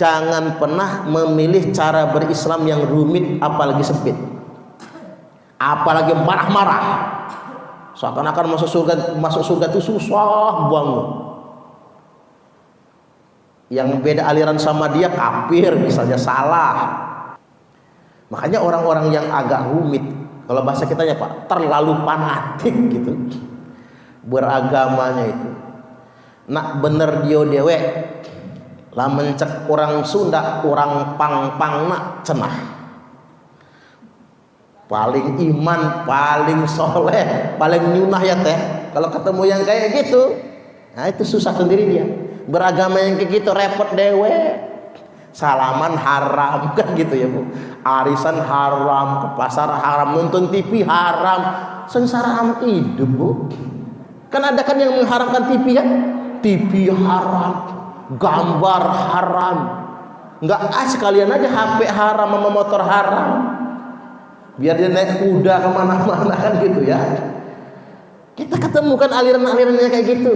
jangan pernah memilih cara berislam yang rumit apalagi sempit, apalagi marah-marah seakan-akan masuk surga itu susah banget. Yang beda aliran sama dia kafir misalnya, salah. Makanya orang-orang yang agak rumit, kalau bahasa kitanya Pak, terlalu fanatik gitu beragamanya itu, nak bener dia dewe lah mencek orang Sunda, orang pang-pang nak cenah paling iman, paling soleh, paling nyunah ya teh. Kalau ketemu yang kayak gitu, nah itu susah sendiri dia. Beragama yang kayak gitu repot dewe. Salaman haram kan gitu ya Bu, arisan haram, ke pasar haram, nonton TV haram, sengsara amat hidup Bu. Kan ada kan yang mengharamkan TV ya, TV haram, gambar haram, nggak sekalian aja HP haram sama motor haram, biar dia naik kuda kemana-mana kan gitu ya. Kita ketemukan aliran-alirannya kayak gitu,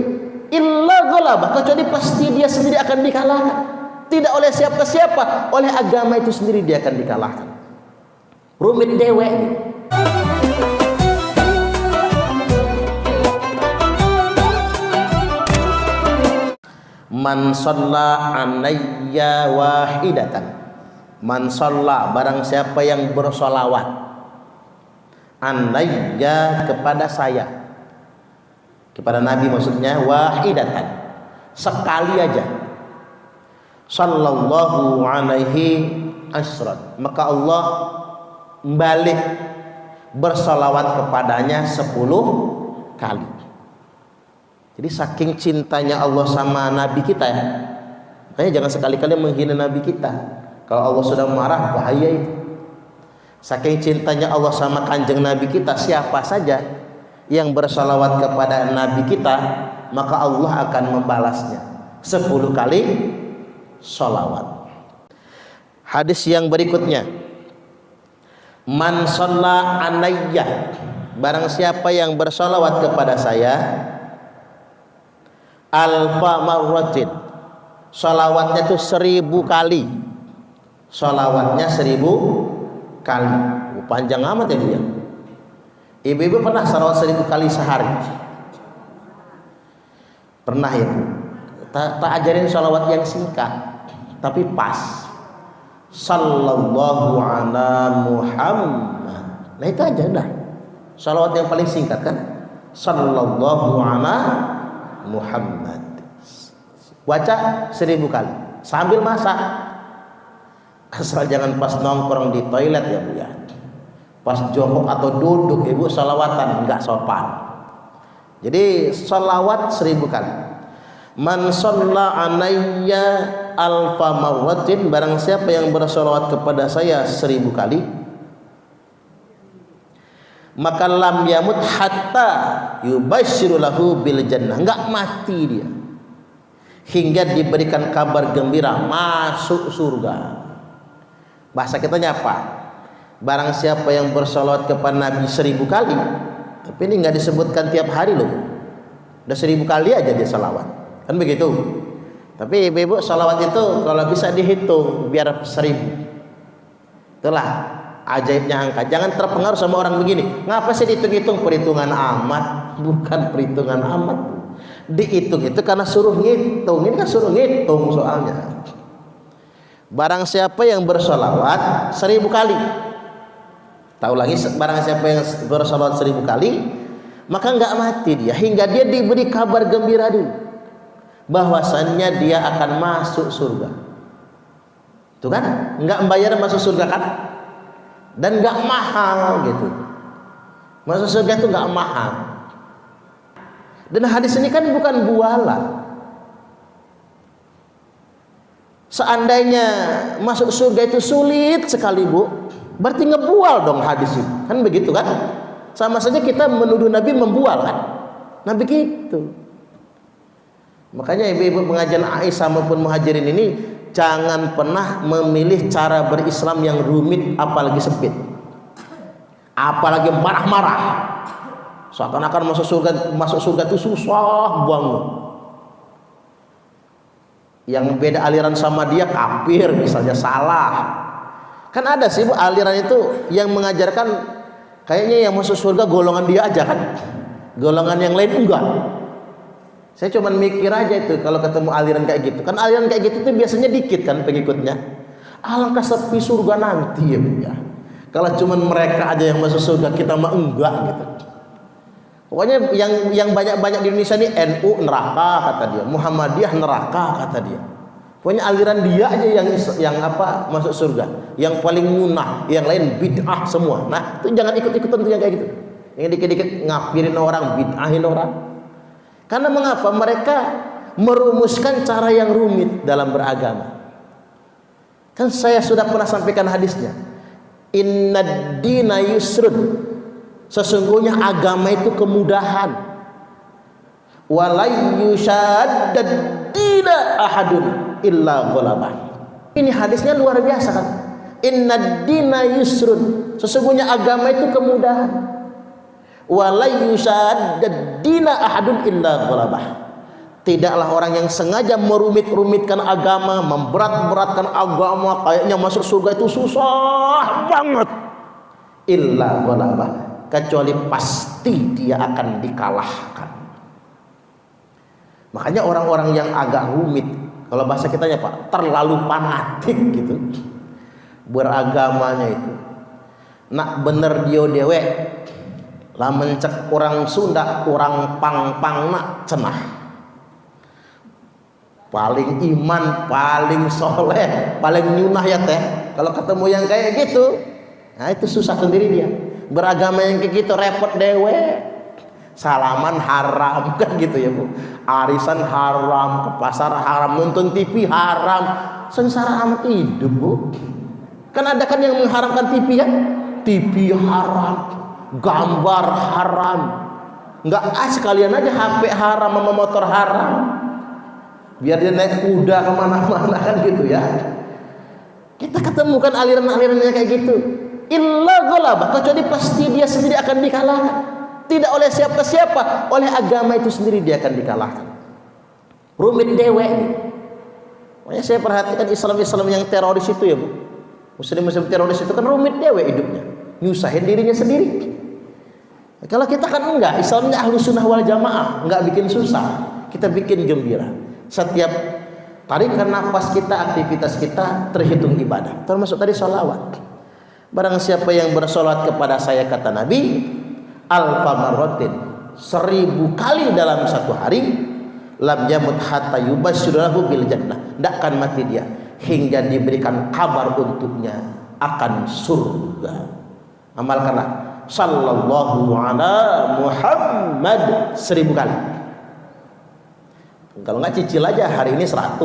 illa ghalabah, kecuali pasti dia sendiri akan dikalahkan, tidak oleh siapa-siapa, oleh agama itu sendiri dia akan dikalahkan. Rumit dewe. Man shalla alayya wahidatan, man shalla, barang siapa yang bersolawat, alayya, kepada saya, kepada Nabi maksudnya, wahidatan, sekali aja, sallallahu alaihi asran, maka Allah balik bersolawat kepadanya 10 kali. Jadi saking cintanya Allah sama Nabi kita ya, makanya jangan sekali-kali menghina Nabi kita. Kalau Allah sudah marah, bahaya itu. Saking cintanya Allah sama kanjeng Nabi kita, siapa saja yang bersolawat kepada Nabi kita, maka Allah akan membalasnya 10 kali solawat. Hadis yang berikutnya, man shalla alayya, barang siapa yang bersolawat kepada saya, alfa marratin, sholawatnya itu 1000 kali, sholawatnya 1000 kali. Panjang amat ya Bu ya. Ibu-ibu pernah sholawat 1000 kali sehari? Pernah ya Bu? Tak ajarin sholawat yang singkat tapi pas, sallallahu ala Muhammad, nah itu aja dah sholawat yang paling singkat kan, sallallahu ala Muhammad, baca 1000 kali sambil masak, asal jangan pas nongkrong di toilet ya Bu ya, pas jongkok atau duduk Ibu sholawatan, nggak sopan. Jadi sholawat 1000 kali. Man shalla alayya alfa marratin, barang siapa yang bersolawat kepada saya 1000 kali, maka lam yamut hatta yubasyiru lahu bil jannah, enggak mati dia hingga diberikan kabar gembira masuk surga. Bahasa kitanya apa? Barang siapa yang bersolawat kepada Nabi 1000 kali, tapi ini enggak disebutkan tiap hari loh, udah 1000 kali aja dia salawat, kan begitu. Tapi ibu-ibu salawat itu kalau bisa dihitung biar 1000. Itulah ajaibnya angka. Jangan terpengaruh sama orang begini, ngapa sih dihitung-hitung, perhitungan amat, bukan perhitungan amat. Dihitung itu karena suruh ngitung, ini kan suruh ngitung soalnya. Barang siapa yang bersolawat 1000 kali, tahu lagi, barang siapa yang bersolawat 1000 kali, maka enggak mati dia hingga dia diberi kabar gembira dulu bahwasannya dia akan masuk surga. Itu kan enggak membayar masuk surga kan, dan enggak mahal gitu. Masuk surga itu enggak mahal. Dan hadis ini kan bukan bualan. Seandainya masuk surga itu sulit sekali Bu, berarti ngebual dong hadis itu, kan begitu kan? Sama saja kita menuduh Nabi membual kan? Nah begitu. Makanya ibu-ibu pengajian Aisyah maupun Muhajirin ini jangan pernah memilih cara berislam yang rumit apalagi sempit, apalagi marah-marah seakan-akan masuk surga itu susah banget. yang beda aliran sama dia kafir misalnya, salah. Kan ada sih Bu aliran itu yang mengajarkan kayaknya yang masuk surga golongan dia aja kan, golongan yang lain enggak. Saya cuma mikir aja itu kalau ketemu aliran kayak gitu, kan aliran kayak gitu tuh biasanya dikit kan pengikutnya. Alangkah sepi surga nanti ya Bu ya, kalau cuma mereka aja yang masuk surga, kita mah enggak gitu. Pokoknya yang banyak-banyak di Indonesia ini NU neraka kata dia, Muhammadiyah neraka kata dia. Pokoknya aliran dia aja yang apa masuk surga, yang paling munah, yang lain bid'ah semua. Nah itu jangan ikut-ikutan tuh yang kayak gitu, yang dikit-dikit ngapirin orang, bid'ahin orang. Karena mengapa? Mereka merumuskan cara yang rumit dalam beragama. Kan saya sudah pernah sampaikan hadisnya, innad dina yusrun, sesungguhnya agama itu kemudahan. Walay yushaddad dina ahadun illa ghalabah. Ini hadisnya luar biasa kan. Innad dina yusrun, sesungguhnya agama itu kemudahan. Walay yushaddad dina ahadun illa ghalabah. Tidaklah orang yang sengaja merumit-rumitkan agama, memberat-beratkan agama, kayaknya masuk surga itu susah banget, illa ghalabah, kecuali pasti dia akan dikalahkan. Makanya orang-orang yang agak rumit, kalau bahasa kitanya Pak, terlalu fanatik gitu beragamanya itu, nak bener dia dewe lah mencek orang Sunda, orang pang-pang nak cenah, paling iman, paling soleh, paling nyunah ya teh. Kalau ketemu yang kayak gitu, nah itu susah sendiri dia. Beragama yang kayak gitu repot dewe. Salaman haram kan gitu ya Bu, arisan haram, ke pasar haram, nonton TV haram, sengsara amat hidup Bu. Kan ada kan yang mengharamkan TV kan, TV haram, gambar haram, nggak sekalian aja HP haram sama motor haram, biar dia naik kuda kemana-mana kan gitu ya. Kita ketemukan aliran-alirannya kayak gitu, illa ghalabah, kecuali pasti dia sendiri akan dikalahkan. Tidak oleh siapa-siapa, oleh agama itu sendiri dia akan dikalahkan. Rumit dewe. Makanya saya perhatikan Islam-Islam yang teroris itu ya Bu, Muslim-Muslim teroris itu kan rumit dewe hidupnya, nyusahin dirinya sendiri. Kalau kita kan enggak, Islamnya Ahlus Sunnah wal Jamaah, enggak bikin susah, kita bikin gembira. Setiap tarikan nafas kita, aktivitas kita terhitung ibadah, termasuk tadi sholawat. Barang siapa yang bersolat kepada saya, kata Nabi, alfa marratin, 1000 kali dalam satu hari, lam yamut hatta yubashshiruhu bil jannah, tidak akan mati dia hingga diberikan kabar untuknya akan surga. Amalkanlah sallallahu ala Muhammad 1000 kali. Kalau nggak cicil aja, hari ini 100,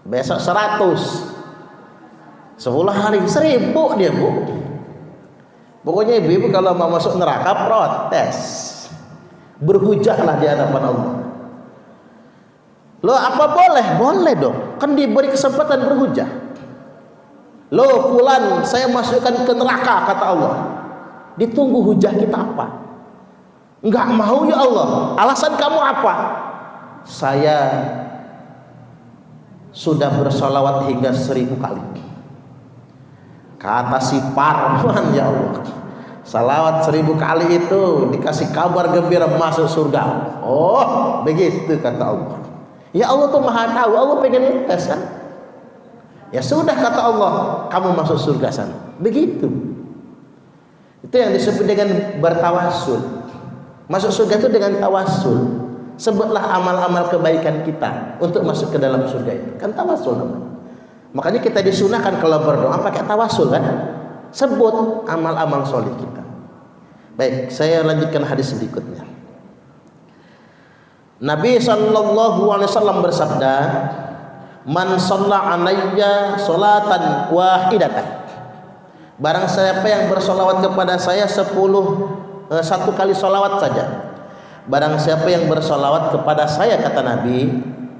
besok 100, 10 hari 1000 dia Bu. Pokoknya ibu-ibu kalau mau masuk neraka protes, berhujahlah di hadapan Allah. Loh apa boleh? Boleh dong, kan diberi kesempatan berhujah. Loh fulan saya masukkan ke neraka kata Allah, ditunggu hujah kita apa? Enggak mau ya Allah, alasan kamu apa? Saya sudah bersolawat hingga 1000 kali. Kata si Parman, ya Allah, salawat 1000 kali itu dikasih kabar gembira masuk surga. Oh begitu kata Allah. Ya Allah tuh maha tahu, Allah pengen ngetes kan. Ya sudah kata Allah, kamu masuk surga sana. Begitu. Itu yang disebut dengan bertawasul. Masuk surga itu dengan tawasul. Sebutlah amal-amal kebaikan kita untuk masuk ke dalam surga itu, kan tawasul namanya. Makanya kita disunahkan kalau berdoa pakai tawasul kan, sebut amal-amal soleh kita. Baik, saya lanjutkan hadis berikutnya. Nabi SAW bersabda, man shalla alayya sholatan wahidatan, barang siapa yang bersolawat kepada saya 1 kali solawat saja. Barang siapa yang bersolawat kepada saya, kata Nabi,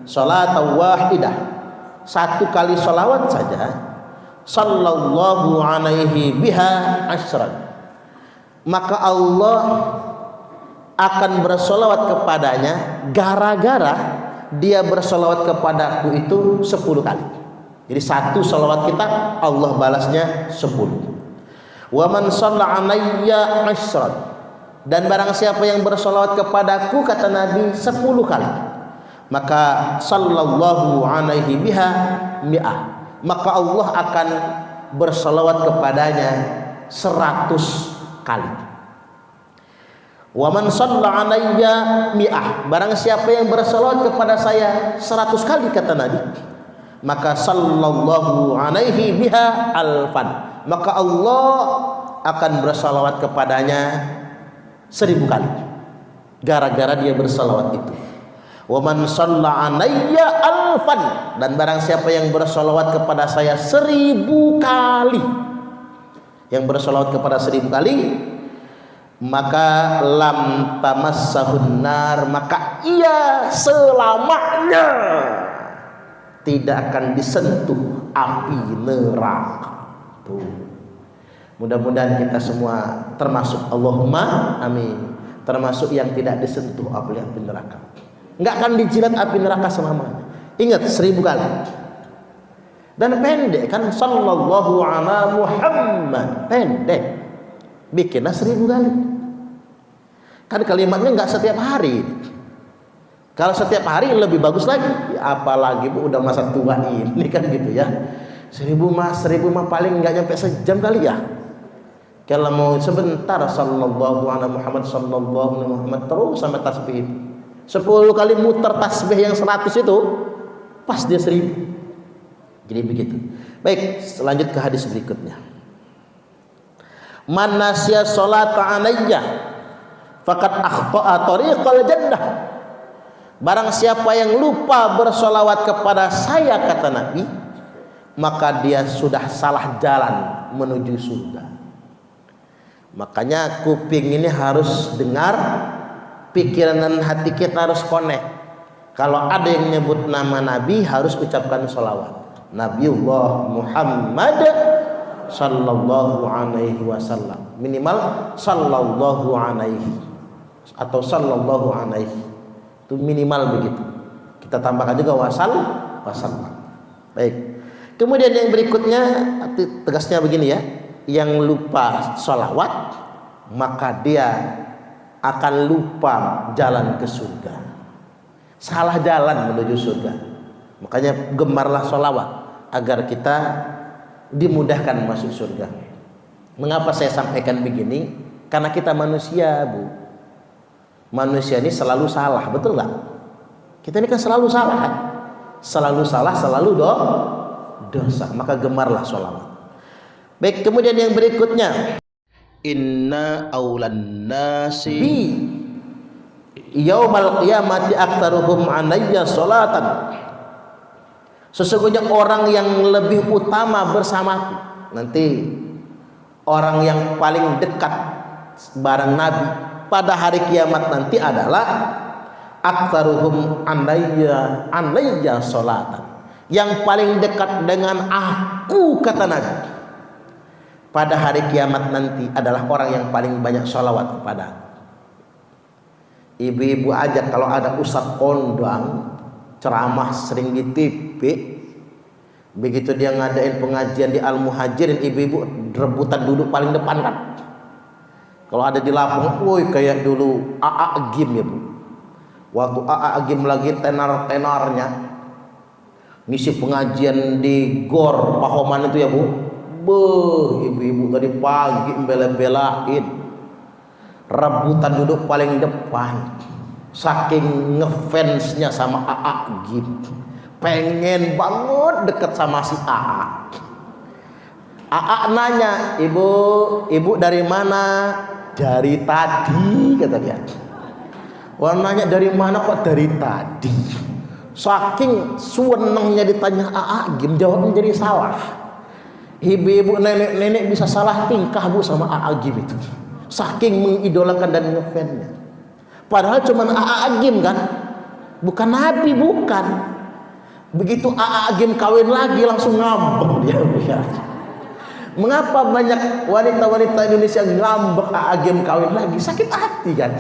sholatan wahidah, 1 kali solawat saja, sallallahu alaihi biha asyran, maka Allah akan bersolawat kepadanya gara-gara dia bersolawat kepadaku itu 10 kali. Jadi 1 solawat kita Allah balasnya 10. Wa man shalla alayya 'ashran, dan barang siapa yang bersolawat kepadaku, kata Nabi, 10 kali, maka sallallahu alaihi biha mi'ah, maka Allah akan bersolawat kepadanya 100 kali. Wa man shalla alayya mi'ah, barang siapa yang bersolawat kepada saya 100 kali, kata Nabi, maka sallallahu alaihi biha alfan, maka Allah akan bersalawat kepadanya 1000 kali gara-gara dia bersalawat itu. Wa man shalla alayya alfan, dan barang siapa yang bersalawat kepada saya 1000 kali, yang bersalawat kepada 1000 kali, maka lam tamassahun nar, maka ia selamanya tidak akan disentuh api neraka. Tuh. Mudah-mudahan kita semua termasuk, Allahumma amin, termasuk yang tidak disentuh api neraka. Enggak akan dijilat api neraka selamanya. Ingat 1000 kali. Dan pendek kan, sallallahu ala Muhammad, pendek. Bikinlah 1000 kali. Kan kalimatnya enggak setiap hari. Kalau setiap hari lebih bagus lagi, apalagi Bu udah masa tua ini kan gitu ya. 1000 mah paling nggak nyampe sejam kali ya. Kalau mau sebentar, sallallahu alaihi Muhammad, sallallahu alaihi Muhammad, terus sampai tasbih itu 10 kali muter tasbih yang 100 itu pas dia 1000. Jadi begitu. Baik, lanjut ke hadis berikutnya. Man nasiya sholata alayya faqad akhta'a tariqal jannah. Barang siapa yang lupa bersolawat kepada saya, kata Nabi, maka dia sudah salah jalan menuju surga. Makanya kuping ini harus dengar, pikiran dan hati kita harus connect. Kalau ada yang nyebut nama Nabi, harus ucapkan solawat. Nabiullah Muhammad sallallahu alaihi wasallam, minimal sallallahu alaihi atau sallallahu alaihi, itu minimal begitu. Kita tambahkan juga wasal. Baik. Kemudian yang berikutnya tegasnya begini ya, yang lupa sholawat maka dia akan lupa jalan ke surga, salah jalan menuju surga. Makanya gemarlah sholawat agar kita dimudahkan masuk surga. Mengapa saya sampaikan begini? Karena kita manusia, Bu. Manusia ini selalu salah, betul nggak? Kita ini kan selalu salah, kan? Selalu salah, selalu dosa. Maka gemarlah sholawat. Baik, kemudian yang berikutnya, inna aulan nasi bi yaumal qiyamati aktsaruhum alayya sholatan. Sesungguhnya orang yang lebih utama bersamaku nanti, orang yang paling dekat bareng Nabi pada hari kiamat nanti adalah aktsaruhum alayya sholatan, yang paling dekat dengan aku, kata Nabi, pada hari kiamat nanti adalah orang yang paling banyak sholawat kepada aku. Ibu-ibu aja kalau ada ustadz kondang ceramah sering di TV, begitu dia ngadain pengajian di Al-Muhajirin, ibu-ibu rebutan duduk paling depan kan. Kalau ada di Lampung, woi kayak dulu AA Gim ya Bu. Waktu AA Gim lagi tenar-tenarnya ngisi pengajian di Gor Pahoman itu ya Bu. Beuh, ibu-ibu tadi pagi bela-belain rebutan duduk paling depan, saking ngefansnya sama AA Gim, pengen banget deket sama si AA. AA nanya, ibu dari mana? Dari tadi, kata dia. Wah, nanya dari mana kok dari tadi? Saking senengnya ditanya AA Gim, jawabnya jadi salah. Ibu-ibu, nenek-nenek bisa salah tingkah Bu sama AA Gim itu, saking mengidolakan dan ngefansnya. Padahal cuma AA Gim kan, bukan Nabi, bukan. Begitu AA Gim kawin lagi langsung ngambek dia. Mengapa banyak wanita-wanita Indonesia ngambek AA Gim kawin lagi? Sakit hati kan.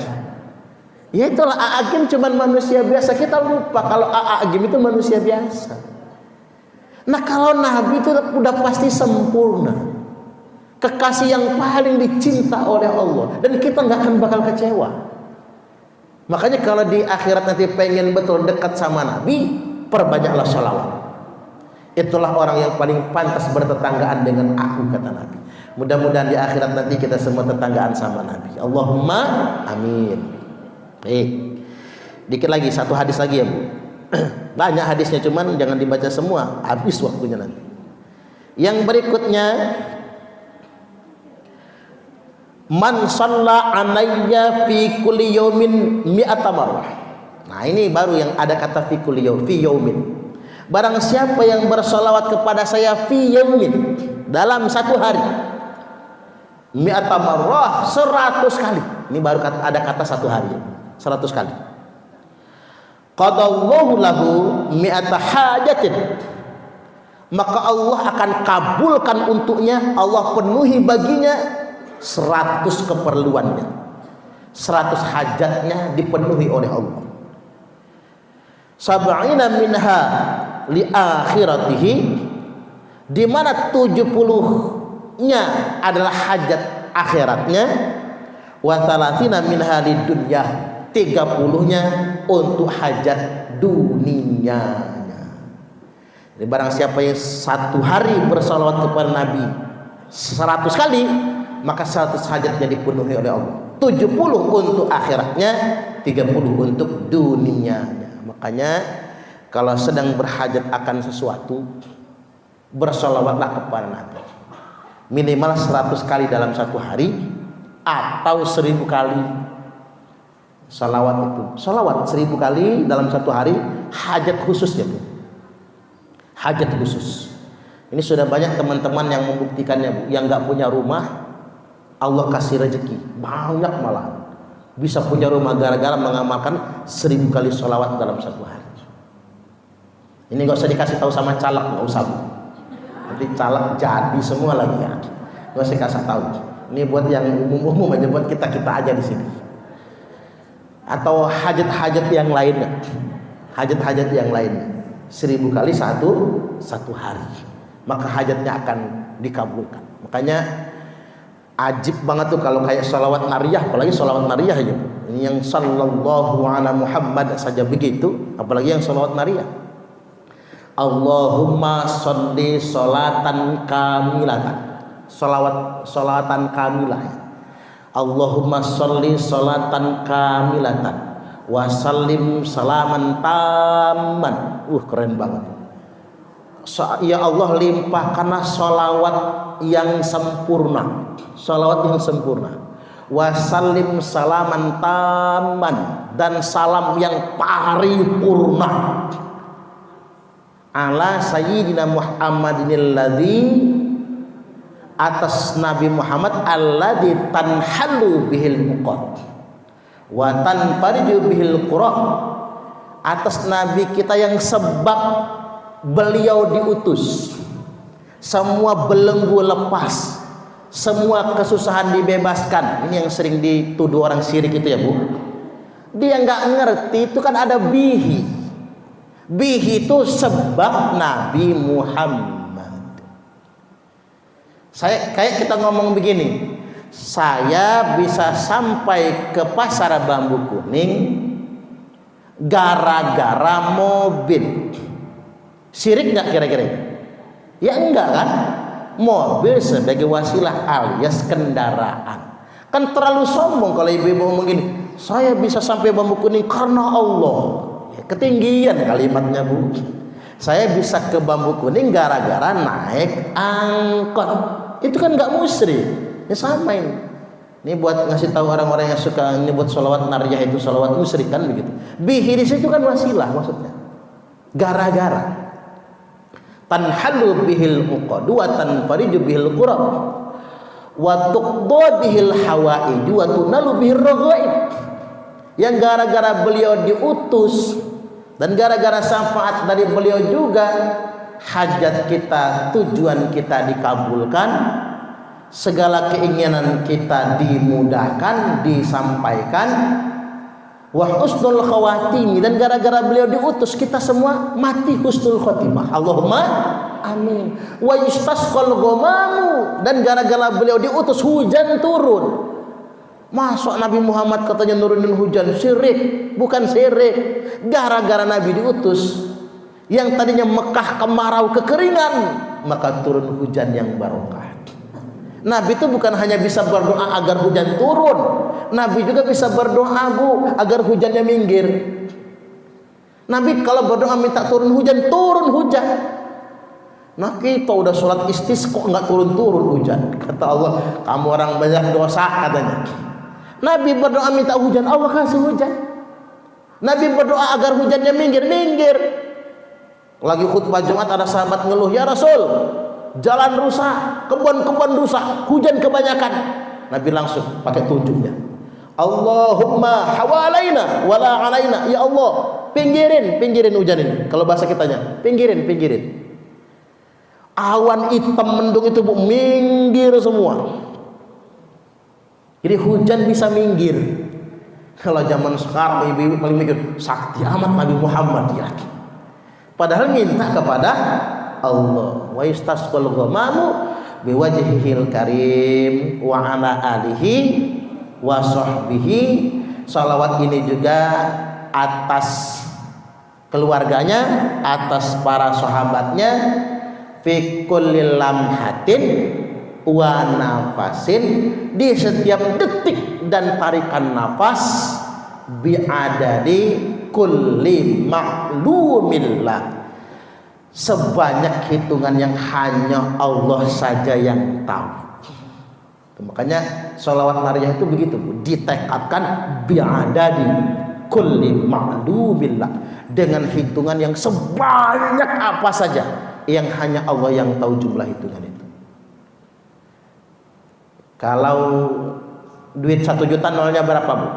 Ya itulah A'agim cuman manusia biasa. Kita lupa kalau A'agim itu manusia biasa. Nah kalau Nabi itu udah pasti sempurna, kekasih yang paling dicinta oleh Allah, dan kita nggak akan bakal kecewa. Makanya kalau di akhirat nanti pengen betul dekat sama Nabi, perbanyaklah sholawat. Itulah orang yang paling pantas bertetanggaan dengan aku, kata Nabi. Mudah-mudahan di akhirat nanti kita semua tetanggaan sama Nabi. Allahumma amin. Baik, dikit lagi, satu hadis lagi ya Bu. Banyak hadisnya, cuman jangan dibaca semua, habis waktunya nanti. Yang berikutnya, man shalla alayya fi kulli yaumin mi'ata marrah. Nah ini baru yang ada kata fi kulli yaum, fi yaumin. Barang siapa yang bersolawat kepada saya fi yaumin, dalam satu hari, mi'ata marrah, 100 kali. Ini baru ada kata satu hari, 100 kali. Qadallahu lahu mi'ata hajatin, maka Allah akan kabulkan untuknya, Allah penuhi baginya 100 keperluannya, 100 hajatnya dipenuhi oleh Allah. Sab'ina minha li akhiratihi, di mana 70-nya adalah hajat akhiratnya, wa thalathina minha lid dunya, 30-nya untuk hajat dunianya. Jadi barang siapa yang satu hari bersalawat kepada Nabi 100 kali, maka 100 hajatnya dipenuhi oleh Allah. 70 untuk akhiratnya, 30 untuk dunianya. Makanya kalau sedang berhajat akan sesuatu, bersalawatlah kepada Nabi. Minimal 100 kali dalam satu hari, atau 1000 kali. Salawat itu, salawat 1000 kali dalam satu hari, hajat khusus ya Bu. Hajat khusus. Ini sudah banyak teman-teman yang membuktikannya Bu. Yang nggak punya rumah, Allah kasih rezeki banyak, malah bisa punya rumah gara-gara mengamalkan 1000 kali salawat dalam satu hari. Ini nggak usah dikasih tahu sama caleg, nggak usah Bu. Nanti caleg jadi semua lagi ya. Nggak usah kasih tahu. Ini buat yang umum-umum aja, buat kita aja di sini. Atau hajat-hajat yang lainnya, hajat-hajat yang lainnya, 1000 kali satu hari, maka hajatnya akan dikabulkan. Makanya ajib banget tuh kalau kayak sholawat nariyah, apalagi sholawat nariyah aja. Ini yang sallallahu ala Muhammad saja begitu, apalagi yang sholawat nariyah. Allahumma sholli sholatan kamilatan, sholawatan kamilah. Allahumma sholli sholatan kamilatan wa sallim salaman tamman. Keren banget. Ya Allah, limpahkanlah sholawat yang sempurna, sholawat yang sempurna. Wa sallim salaman tamman, dan salam yang paripurna ala sayyidina Muhammadinil ladzi, atas Nabi Muhammad alladzi tanhalu bihil muqad wa tanfariju bihil qura, atas Nabi kita yang sebab beliau diutus semua belenggu lepas, semua kesusahan dibebaskan. Ini yang sering dituduh orang syirik itu ya Bu. Dia nggak ngerti itu kan ada bihi. Bihi itu sebab Nabi Muhammad. Kayak kita ngomong begini, saya bisa sampai ke pasar Bambu Kuning gara-gara mobil. Syirik nggak kira-kira? Ya enggak kan? Mobil sebagai wasilah alias kendaraan. Kan terlalu sombong kalau ibu-ibu ngomong gini, saya bisa sampai Bambu Kuning karena Allah. Ya, ketinggian kalimatnya Bu. Saya bisa ke Bambu Kuning gara-gara naik angkot. Itu kan nggak musyrik. Ya sama ini. Ini buat ngasih tahu orang-orang yang suka nyebut sholawat nariyah itu sholawat musyrik kan begitu. Bihi di situ kan wasilah maksudnya. Gara-gara. Tanhalu bihil muqad wa tanfariju bihil qurab wa tuqda bihil hawaij wa tunalu bihir raghaib. Yang gara-gara beliau diutus dan gara-gara syafaat dari beliau juga hajat kita, tujuan kita dikabulkan, segala keinginan kita dimudahkan, disampaikan, wa husnul khawatim, dan gara-gara beliau diutus kita semua mati husnul khotimah. Allahumma amin. Wa yustasqal ghamamu, dan gara-gara beliau diutus hujan turun. Masuk Nabi Muhammad katanya nurunin hujan, syirik, bukan syirik. Gara-gara Nabi diutus, yang tadinya Mekah kemarau kekeringan, maka turun hujan yang barokah. Nabi itu bukan hanya bisa berdoa agar hujan turun, Nabi juga bisa berdoa agar hujannya minggir. Nabi kalau berdoa minta turun hujan, turun hujan. Nah kita udah sholat istisqa kok nggak turun-turun hujan. Kata Allah, kamu orang banyak dosa katanya. Nabi berdoa minta hujan, Allah kasih hujan. Nabi berdoa agar hujannya minggir. Lagi khutbah Jumat ada sahabat ngeluh, ya Rasul, jalan rusak, kebun-kebun rusak, hujan kebanyakan. Nabi langsung pakai tunjuknya, Allahumma hawalaina wala alaina. Ya Allah, pinggirin hujan ini. Kalau bahasa kitanya, pinggirin. Awan hitam mendung itu minggir semua. Jadi hujan bisa minggir. Kalau zaman sekarang ibu-ibu paling mikir, sakti amat Nabi Muhammad ya. Padahal minta kepada Allah. Wa istasqal ghamamu biwajhihil karim wa ala alihi wa sahbihi. Salawat ini juga atas keluarganya, atas para sahabatnya, fi kulli lamhatin wa nafasin, di setiap detik dan tarikan nafas, bi'adadi kulli ma'lumillah, sebanyak hitungan yang hanya Allah saja yang tahu. Makanya sholawat nariyah itu begitu, ditekatkan bi'adadi kulli ma'lumillah, dengan hitungan yang sebanyak apa saja yang hanya Allah yang tahu jumlah hitungan itu. Kalau duit 1 juta nolnya berapa, Bu?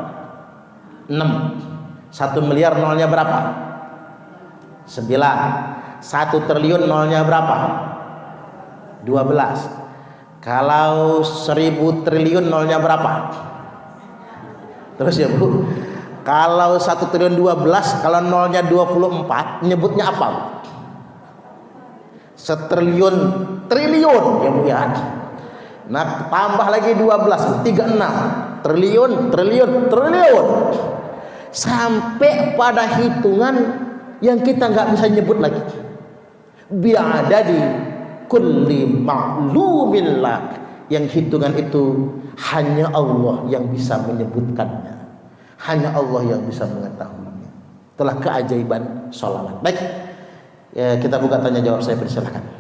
6. 1 miliar nolnya berapa? 9. 1 triliun nolnya berapa? 12. Kalau 1000 triliun nolnya berapa? Terus ya Bu, kalau 1 triliun 12, kalau nolnya 24, nyebutnya apa, Bu? Setriliun, triliun ya Bu ya. Nah tambah lagi 12, 36 triliun, sampai pada hitungan yang kita nggak bisa nyebut lagi. Bi'adadi kulli ma'lumillah, yang hitungan itu hanya Allah yang bisa menyebutkannya, hanya Allah yang bisa mengetahuinya. Itulah keajaiban sholawat. Baik, ya, kita buka tanya jawab, saya persilakan.